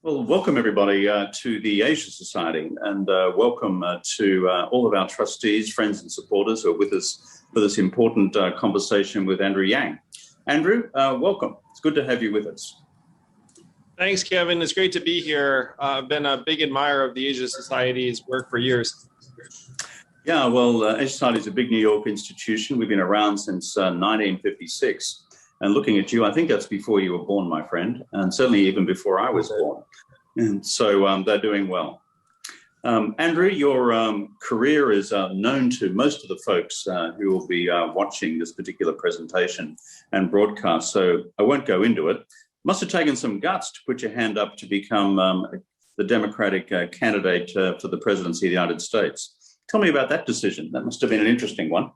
Well, welcome everybody to the Asia Society, and welcome to all of our trustees, friends, and supporters who are with us for this important conversation with Andrew Yang. Andrew, welcome. It's good to have you with us. Thanks, Kevin. It's great to be here. I've been a big admirer of the Asia Society's work for years. Yeah, well, Asia Society is a big New York institution. We've been around since 1956. And looking at you, I think that's before you were born, my friend, and certainly even before I was born. And so they're doing well. Andrew, your career is known to most of the folks who will be watching this particular presentation and broadcast, so I won't go into it. Must have taken some guts to put your hand up to become the Democratic candidate for the presidency of the United States. Tell me about that decision. That must have been an interesting one.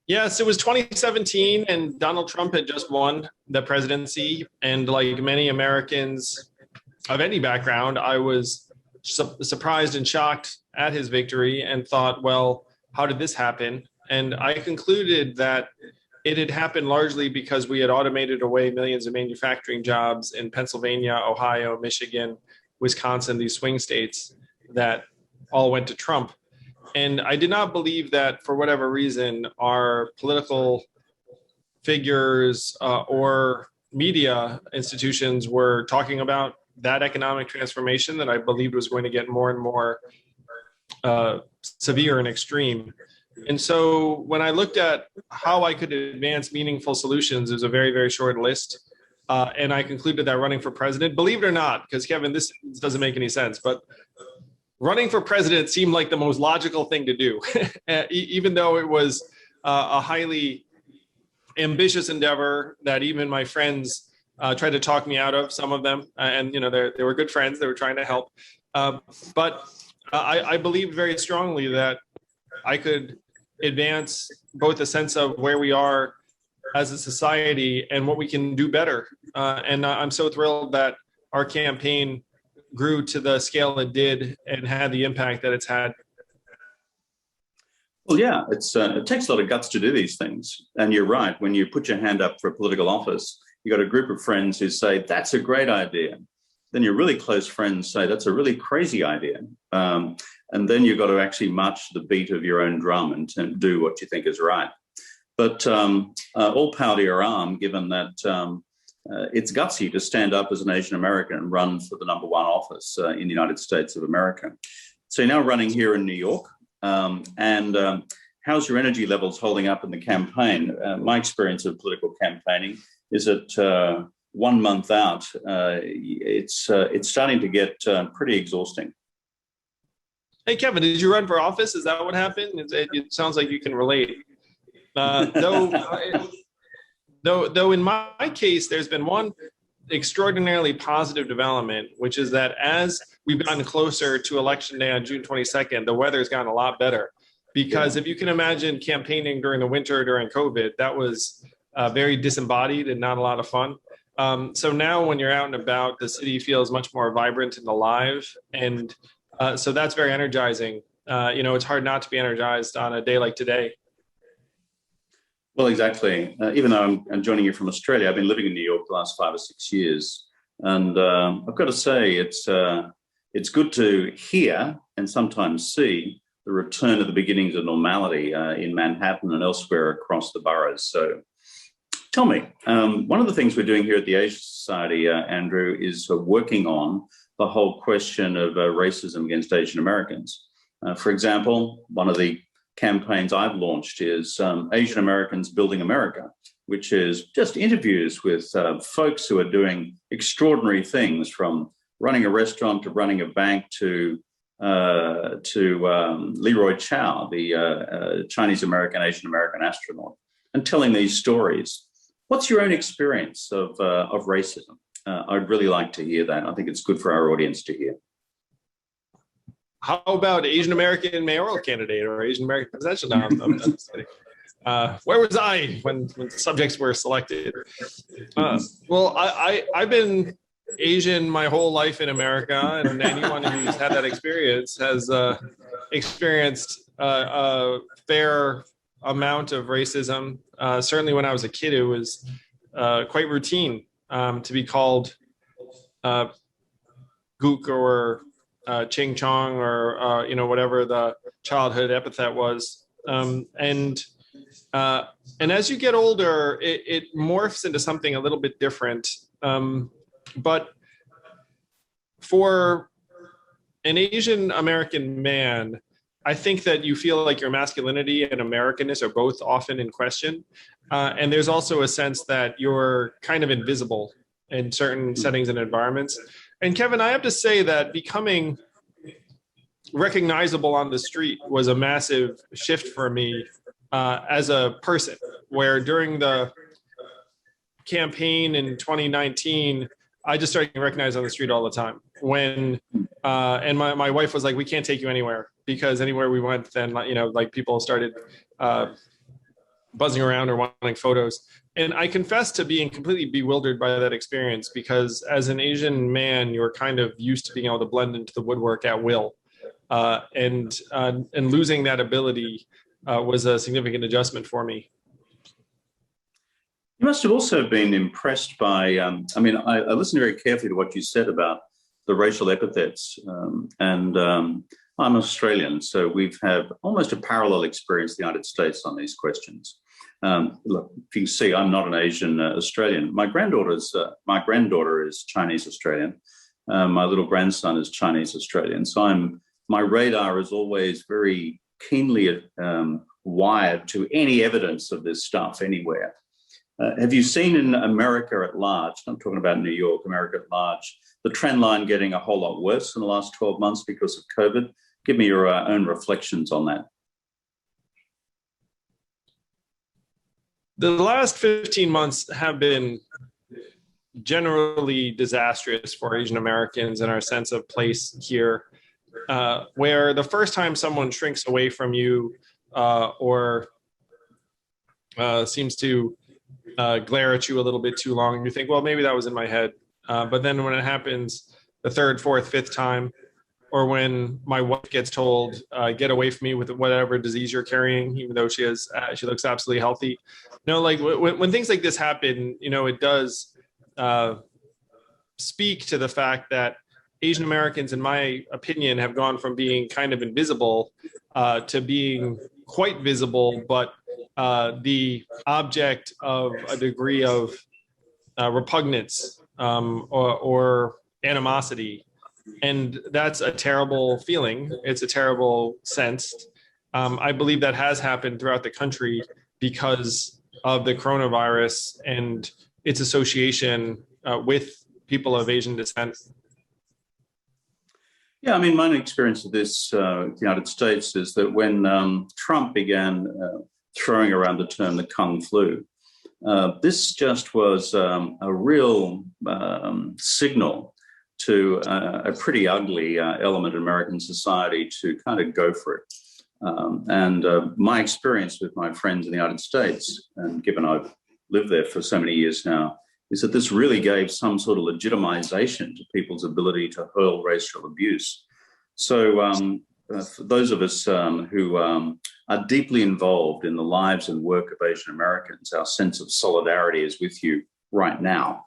Yes, it was 2017 and Donald Trump had just won the presidency. And like many Americans of any background, I was surprised and shocked at his victory and thought, well, how did this happen? And I concluded that it had happened largely because we had automated away millions of manufacturing jobs in Pennsylvania, Ohio, Michigan, Wisconsin, these swing states that all went to Trump. And I did not believe that, for whatever reason, our political figures or media institutions were talking about that economic transformation that I believed was going to get more and more severe and extreme. And so when I looked at how I could advance meaningful solutions, it was a very, very short list. And I concluded that running for president, believe it or not, because Kevin, this doesn't make any sense, but running for president seemed like the most logical thing to do, even though it was a highly ambitious endeavor that even my friends tried to talk me out of, some of them. And, you know, they were good friends. They were trying to help. But I believed very strongly that I could advance both a sense of where we are as a society and what we can do better. And I'm so thrilled that our campaign grew to the scale it did and had the impact that it's had. Well, yeah, it takes a lot of guts to do these things. And you're right, when you put your hand up for a political office, you got a group of friends who say, that's a great idea. Then your really close friends say, that's a really crazy idea. And then you've got to actually march to the beat of your own drum and do what you think is right. But all power to your arm, given that it's gutsy to stand up as an Asian American and run for the #1 office in the United States of America. So you're now running here in New York. And how's your energy levels holding up in the campaign? My experience of political campaigning is that 1 month out, it's starting to get pretty exhausting. Hey, Kevin, did you run for office? Is that what happened? It sounds like you can relate. Though in my case, there's been one extraordinarily positive development, which is that as we've gotten closer to Election Day on June 22nd, the weather's gotten a lot better. Because if you can imagine campaigning during the winter during COVID, that was very disembodied and not a lot of fun. So now when you're out and about, the city feels much more vibrant and alive. And so that's very energizing. It's hard not to be energized on a day like today. Well, exactly. Even though I'm joining you from Australia, I've been living in New York the last 5 or 6 years. And I've got to say, it's good to hear and sometimes see the return of the beginnings of normality in Manhattan and elsewhere across the boroughs. So tell me, one of the things we're doing here at the Asia Society, Andrew, is working on the whole question of racism against Asian Americans. For example, one of the campaigns I've launched is Asian Americans Building America, which is just interviews with folks who are doing extraordinary things, from running a restaurant to running a bank to Leroy Chow, the Chinese American, Asian American astronaut, and telling these stories. What's your own experience of racism? I'd really like to hear that. I think it's good for our audience to hear. How about Asian American mayoral candidate or Asian American presidential? Where was I when subjects were selected? Well, I've been Asian my whole life in America, and anyone who's had that experience has experienced a fair amount of racism. Certainly when I was a kid, it was quite routine to be called gook or ching chong or whatever the childhood epithet was. And as you get older, it morphs into something a little bit different. But for an Asian American man, I think that you feel like your masculinity and Americanness are both often in question. And there's also a sense that you're kind of invisible in certain settings and environments. And Kevin, I have to say that becoming recognizable on the street was a massive shift for me as a person, where during the campaign in 2019, I just started getting recognized on the street all the time. And my wife was like, "We can't take you anywhere," because anywhere we went, then like people started buzzing around or wanting photos. And I confess to being completely bewildered by that experience, because as an Asian man, you're kind of used to being able to blend into the woodwork at will, and losing that ability was a significant adjustment for me. You must have also been impressed by, I listened very carefully to what you said about the racial epithets. I'm Australian, so we've had almost a parallel experience in the United States on these questions. Look, if you can see, I'm not an Asian Australian. My granddaughter is Chinese Australian. My little grandson is Chinese Australian. So my radar is always very keenly wired to any evidence of this stuff anywhere. Have you seen in America at large, I'm talking about New York, America at large, the trend line getting a whole lot worse in the last 12 months because of COVID? Give me your own reflections on that. The last 15 months have been generally disastrous for Asian Americans and our sense of place here, where the first time someone shrinks away from you or seems to glare at you a little bit too long, you think, well, maybe that was in my head. But then when it happens the third, fourth, fifth time, or when my wife gets told, get away from me with whatever disease you're carrying, even though she looks absolutely healthy. Like when things like this happen, it does speak to the fact that Asian Americans, in my opinion, have gone from being kind of invisible to being quite visible, but the object of a degree of repugnance or animosity. And that's a terrible feeling. It's a terrible sense. I believe that has happened throughout the country because of the coronavirus and its association with people of Asian descent. Yeah, my experience of this in the United States is that when Trump began throwing around the term the Kung flu, this just was a real signal to a pretty ugly element in American society to kind of go for it. And my experience with my friends in the United States, and given I've lived there for so many years now, is that this really gave some sort of legitimization to people's ability to hurl racial abuse. So for those of us who are deeply involved in the lives and work of Asian Americans, our sense of solidarity is with you right now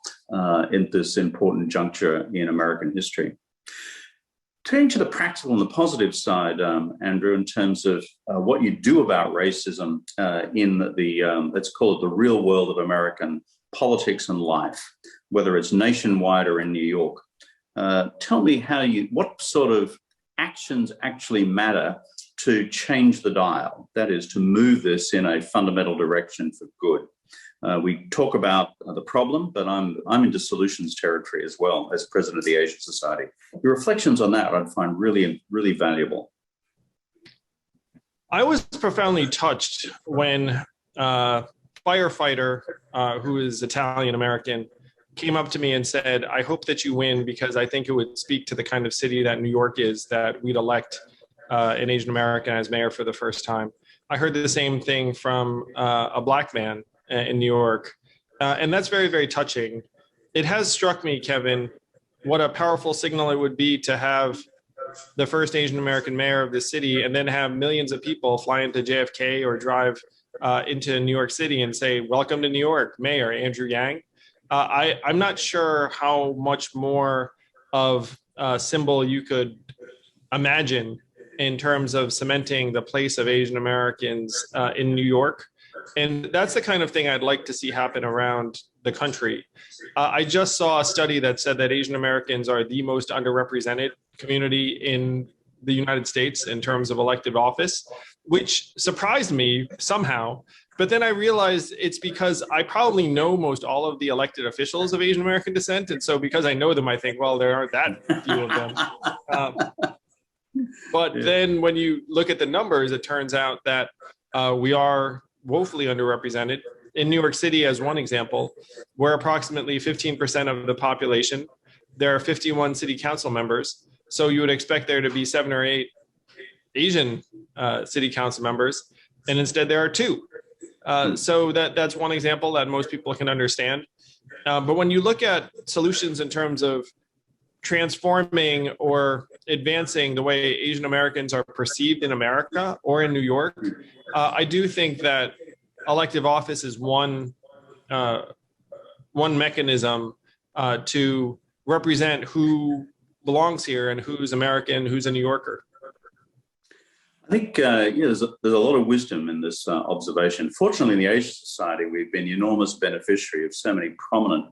in this important juncture in American history. Turning to the practical and the positive side, Andrew, in terms of what you do about racism in the, let's call it the real world of American politics and life, whether it's nationwide or in New York. Tell me what sort of actions actually matter to change the dial, that is, to move this in a fundamental direction for good. We talk about the problem, but I'm into solutions territory as well as president of the Asian Society. Your reflections on that I'd find really, really valuable. I was profoundly touched when a firefighter who is Italian American came up to me and said, "I hope that you win because I think it would speak to the kind of city that New York is, that we'd elect an Asian American as mayor for the first time." I heard the same thing from a Black man in New York. And that's very, very touching. It has struck me, Kevin, what a powerful signal it would be to have the first Asian American mayor of the city and then have millions of people fly into JFK or drive into New York City and say, "Welcome to New York, Mayor Andrew Yang." I'm not sure how much more of a symbol you could imagine in terms of cementing the place of Asian Americans in New York. And that's the kind of thing I'd like to see happen around the country. I just saw a study that said that Asian Americans are the most underrepresented community in the United States in terms of elective office, which surprised me somehow. But then I realized it's because I probably know most all of the elected officials of Asian American descent. And so because I know them, I think, well, there aren't that few of them. But then when you look at the numbers, it turns out that we are woefully underrepresented. In New York City, as one example, we're approximately 15% of the population. There are 51 city council members. So you would expect there to be 7 or 8 Asian city council members. And instead there are 2. So that's one example that most people can understand. But when you look at solutions in terms of transforming or advancing the way Asian Americans are perceived in America or in New York, I do think that elective office is one mechanism to represent who belongs here and who's American, who's a New Yorker. I think there's a lot of wisdom in this observation. Fortunately, in the Asian Society, we've been the enormous beneficiary of so many prominent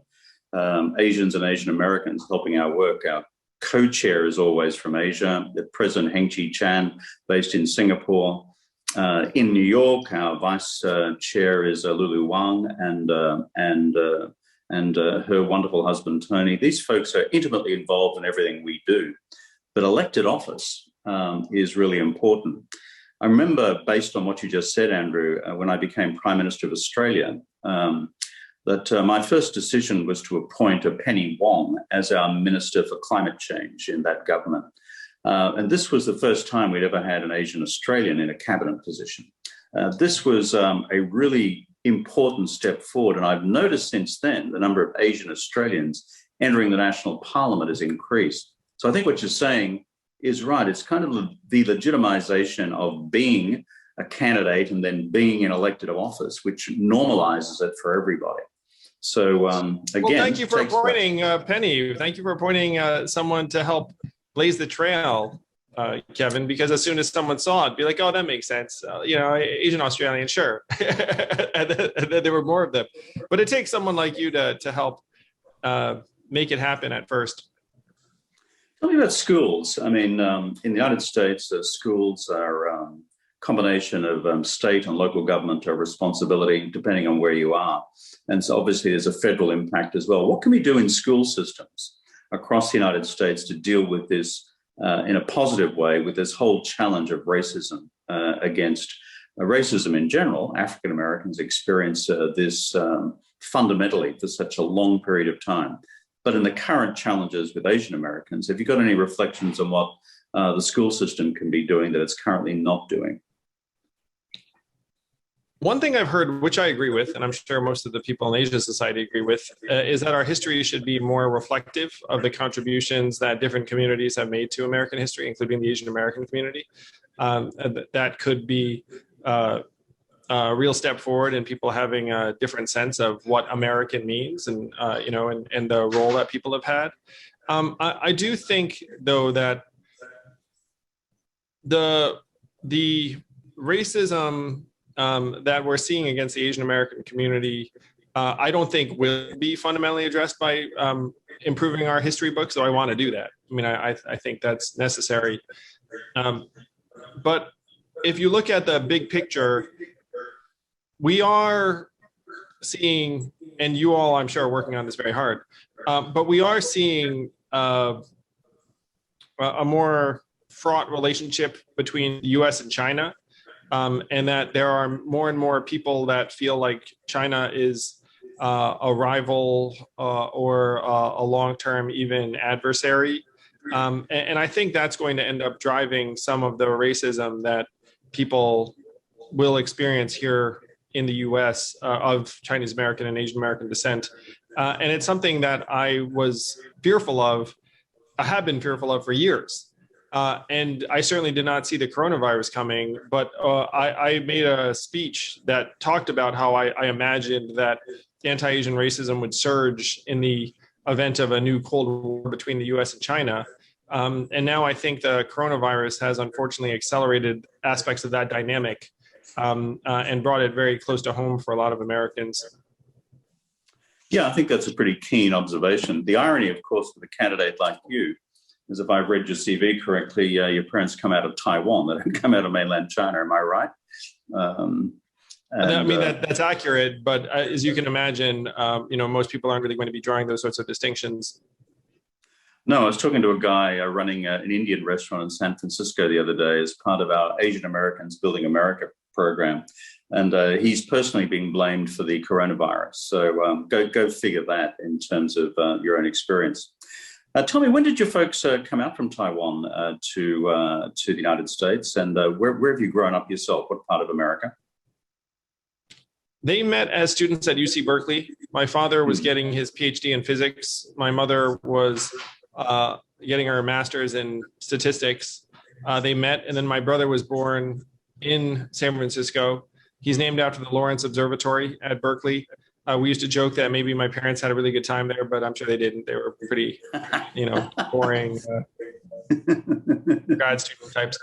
Asians and Asian Americans helping our work. Our co-chair is always from Asia, the President Heng Chi-chan, based in Singapore. In New York, our vice chair is Lulu Wang and her wonderful husband, Tony. These folks are intimately involved in everything we do. But elected office is really important. I remember, based on what you just said, Andrew, when I became Prime Minister of Australia, that my first decision was to appoint a Penny Wong as our Minister for Climate Change in that government. And this was the first time we'd ever had an Asian Australian in a cabinet position. This was a really important step forward. And I've noticed since then the number of Asian Australians entering the national parliament has increased. So I think what you're saying is right. It's kind of the legitimization of being a candidate and then being in elected office, which normalizes it for everybody. So again, well, thank you for appointing Penny. Thank you for appointing someone to help blaze the trail, Kevin, because as soon as someone saw it, be like, oh, that makes sense. Asian Australian, sure. and then there were more of them. But it takes someone like you to help make it happen at first. Tell me about schools. I mean, in the United States, schools are a combination of state and local government responsibility, depending on where you are. And so obviously there's a federal impact as well. What can we do in school systems across the United States to deal with this in a positive way, with this whole challenge of racism against racism in general? African Americans experience this fundamentally for such a long period of time. But in the current challenges with Asian Americans, have you got any reflections on what the school system can be doing that it's currently not doing? One thing I've heard, which I agree with, and I'm sure most of the people in Asia Society agree with, is that our history should be more reflective of the contributions that different communities have made to American history, including the Asian American community. That could be a real step forward in people having a different sense of what American means, and and the role that people have had. I do think, though, that the racism that we're seeing against the Asian American community, I don't think will be fundamentally addressed by improving our history books, so I want to do that. I mean, I think that's necessary. But if you look at the big picture, we are seeing, and you all, I'm sure, are working on this very hard, but we are seeing a more fraught relationship between the US and China. And that there are more and more people that feel like China is a rival or a long-term even adversary. And I think that's going to end up driving some of the racism that people will experience here in the US of Chinese American and Asian American descent. And it's something that I was fearful of, I have been fearful of for years. And I certainly did not see the coronavirus coming, but I made a speech that talked about how I imagined that anti-Asian racism would surge in the event of a new Cold War between the US and China. And now I think the coronavirus has unfortunately accelerated aspects of that dynamic and brought it very close to home for a lot of Americans. Yeah, I think that's a pretty keen observation. The irony, of course, with a candidate like you is, if I've read your CV correctly, your parents come out of Taiwan. They don't come out of mainland China. Am I right? I mean, that's accurate. But as you can imagine, most people aren't really going to be drawing those sorts of distinctions. No, I was talking to a guy running an Indian restaurant in San Francisco the other day as part of our Asian Americans Building America program. And he's personally being blamed for the coronavirus. So go figure that in terms of your own experience. Tell me, when did your folks come out from Taiwan to the United States? And where have you grown up yourself? What part of America? They met as students at UC Berkeley. My father was getting his PhD in physics. My mother was getting her master's in statistics. They met, and then my brother was born in San Francisco. He's named after the Lawrence Observatory at Berkeley. We used to joke that maybe my parents had a really good time there, but I'm sure they didn't. They were pretty, boring grad student types.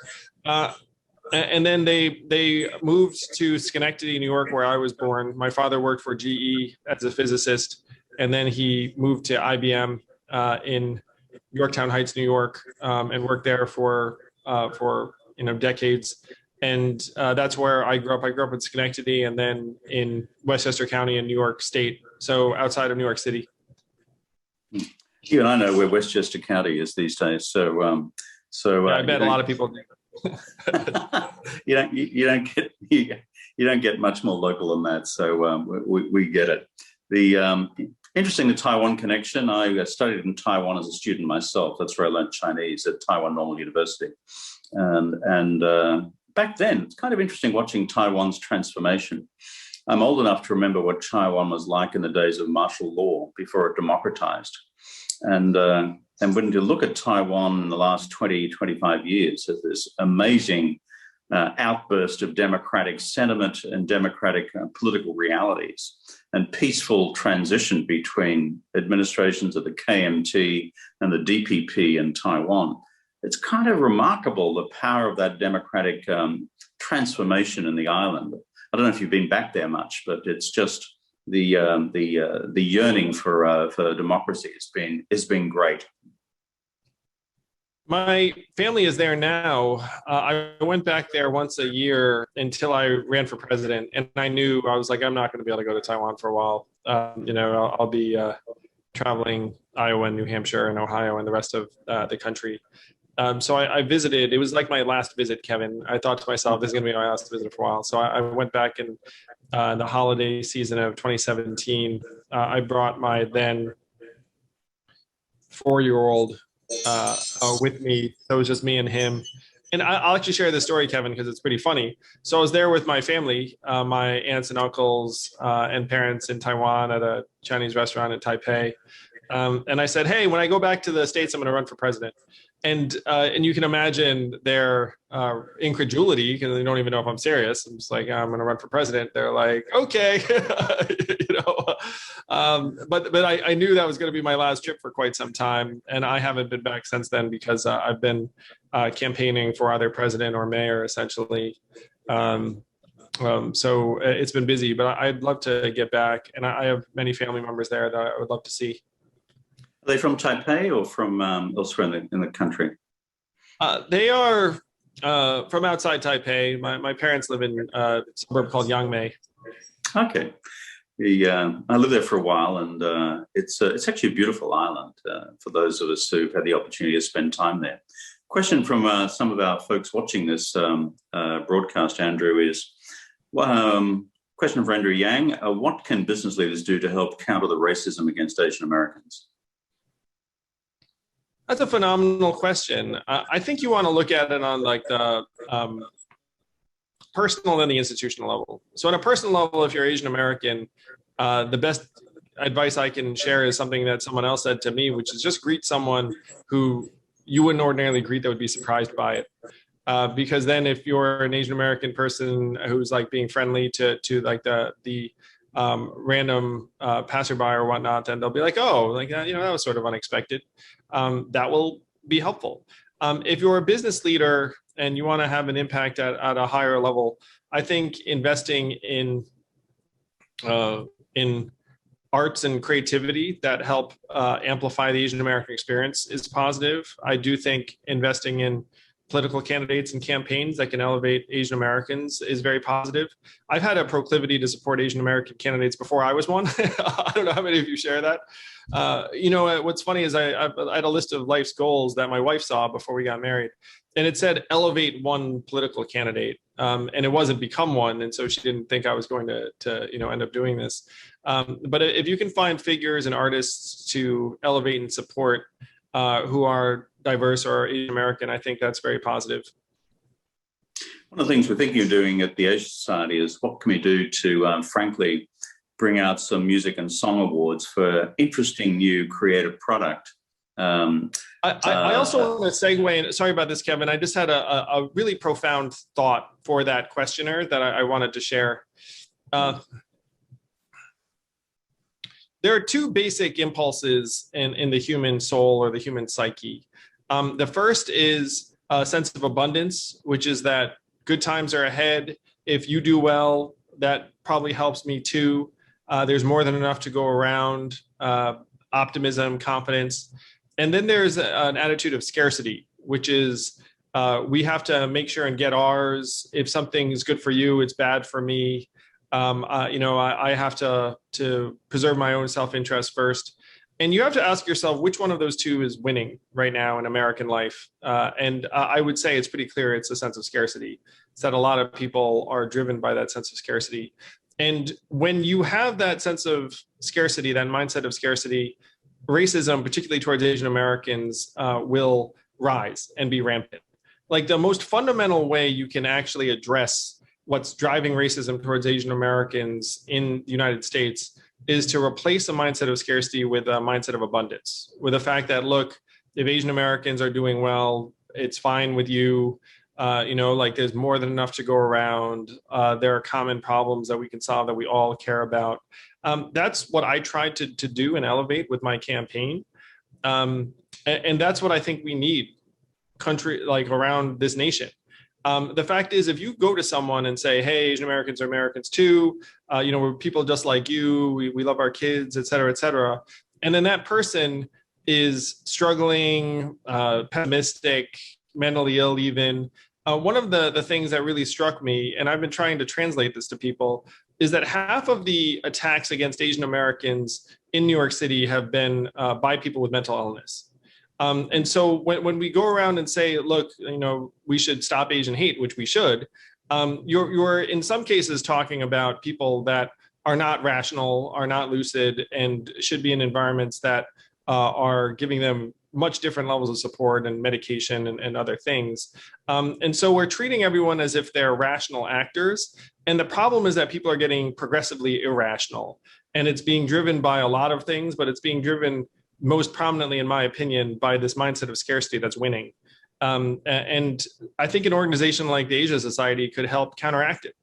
And then they moved to Schenectady, New York, where I was born. My father worked for GE as a physicist, and then he moved to IBM in Yorktown Heights, New York, and worked there for decades. And that's where I grew up. I grew up in Schenectady and then in Westchester County in New York State, so outside of New York City. You and I know where Westchester County is these days. So I bet a lot of people do. you don't get much more local than that. So we get it. The interesting, the Taiwan connection. I studied in Taiwan as a student myself. That's where I learned Chinese at Taiwan Normal University, and back then, it's kind of interesting watching Taiwan's transformation. I'm old enough to remember what Taiwan was like in the days of martial law before it democratized. And when you look at Taiwan in the last 20, 25 years, there's this amazing outburst of democratic sentiment and democratic political realities and peaceful transition between administrations of the KMT and the DPP in Taiwan. It's kind of remarkable, the power of that democratic transformation in the island. I don't know if you've been back there much, but it's just the yearning for democracy has been great. My family is there now. I went back there once a year until I ran for president, and I was like, I'm not going to be able to go to Taiwan for a while. I'll be traveling Iowa and New Hampshire and Ohio and the rest of the country. So I visited. It was like my last visit, Kevin. I thought to myself, this is going to be my last visit for a while. So I went back in the holiday season of 2017. I brought my then 4-year-old with me. So it was just me and him. And I'll actually share this story, Kevin, because it's pretty funny. So I was there with my family, my aunts and uncles and parents in Taiwan at a Chinese restaurant in Taipei. And I said, hey, when I go back to the States, I'm going to run for president. And you can imagine their incredulity, because they don't even know if I'm serious. I'm just like, I'm going to run for president. They're like, okay, But I knew that was going to be my last trip for quite some time, and I haven't been back since then because I've been campaigning for either president or mayor, essentially. So it's been busy, but I'd love to get back, and I have many family members there that I would love to see. Are they from Taipei or from elsewhere in the country? They are from outside Taipei. My parents live in a suburb called Yangmei. Okay. I lived there for a while, and it's actually a beautiful island for those of us who've had the opportunity to spend time there. Question from some of our folks watching this broadcast, Andrew, is, question for Andrew Yang, what can business leaders do to help counter the racism against Asian Americans? That's a phenomenal question. I think you want to look at it on like the personal and the institutional level. So on a personal level, if you're Asian American, the best advice I can share is something that someone else said to me, which is just greet someone who you wouldn't ordinarily greet that would be surprised by it. Because then if you're an Asian American person who's like being friendly to like the random passerby or whatnot, then they'll be like, oh, like, that was sort of unexpected. That will be helpful. If you're a business leader and you want to have an impact at a higher level, I think investing in arts and creativity that help amplify the Asian American experience is positive. I do think investing in political candidates and campaigns that can elevate Asian Americans is very positive. I've had a proclivity to support Asian American candidates before I was one. I don't know how many of you share that. What's funny is I had a list of life's goals that my wife saw before we got married, and it said elevate one political candidate, and it wasn't become one, and so she didn't think I was going to end up doing this. But if you can find figures and artists to elevate and support who are diverse or Asian American, I think that's very positive. One of the things we're thinking of doing at the Asia Society is what can we do to, frankly, bring out some music and song awards for interesting new creative product. I also want to segue, sorry about this, Kevin. I just had a really profound thought for that questioner that I wanted to share. There are two basic impulses in the human soul or the human psyche. The first is a sense of abundance, which is that good times are ahead. If you do well, that probably helps me too. There's more than enough to go around, optimism, confidence. And then there's an attitude of scarcity, which is we have to make sure and get ours. If something is good for you, it's bad for me. I have to preserve my own self-interest first. And you have to ask yourself which one of those two is winning right now in American life. And I would say it's pretty clear it's a sense of scarcity. It's that a lot of people are driven by that sense of scarcity. And when you have that sense of scarcity, that mindset of scarcity, racism, particularly towards Asian Americans, will rise and be rampant. Like the most fundamental way you can actually address what's driving racism towards Asian Americans in the United States is to replace a mindset of scarcity with a mindset of abundance, with the fact that, look, if Asian Americans are doing well, it's fine with you. Like there's more than enough to go around. There are common problems that we can solve that we all care about. That's what I tried to do and elevate with my campaign. And that's what I think we need around this nation. The fact is, if you go to someone and say, hey, Asian Americans are Americans too, we're people just like you, we love our kids, et cetera, and then that person is struggling, pessimistic, mentally ill even, one of the things that really struck me, and I've been trying to translate this to people, is that half of the attacks against Asian Americans in New York City have been by people with mental illness. And so when we go around and say, look, we should stop Asian hate, which we should, you're in some cases talking about people that are not rational, are not lucid, and should be in environments that are giving them much different levels of support and medication and other things. And so we're treating everyone as if they're rational actors. And the problem is that people are getting progressively irrational. And it's being driven by a lot of things, but it's being driven most prominently, in my opinion, by this mindset of scarcity that's winning. And I think an organization like the Asia Society could help counteract it.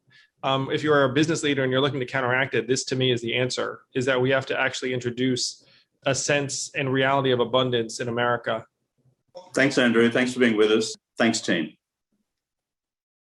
If you're a business leader and you're looking to counteract it, this to me is the answer, is that we have to actually introduce a sense and reality of abundance in America. Thanks, Andrew. Thanks for being with us. Thanks, team.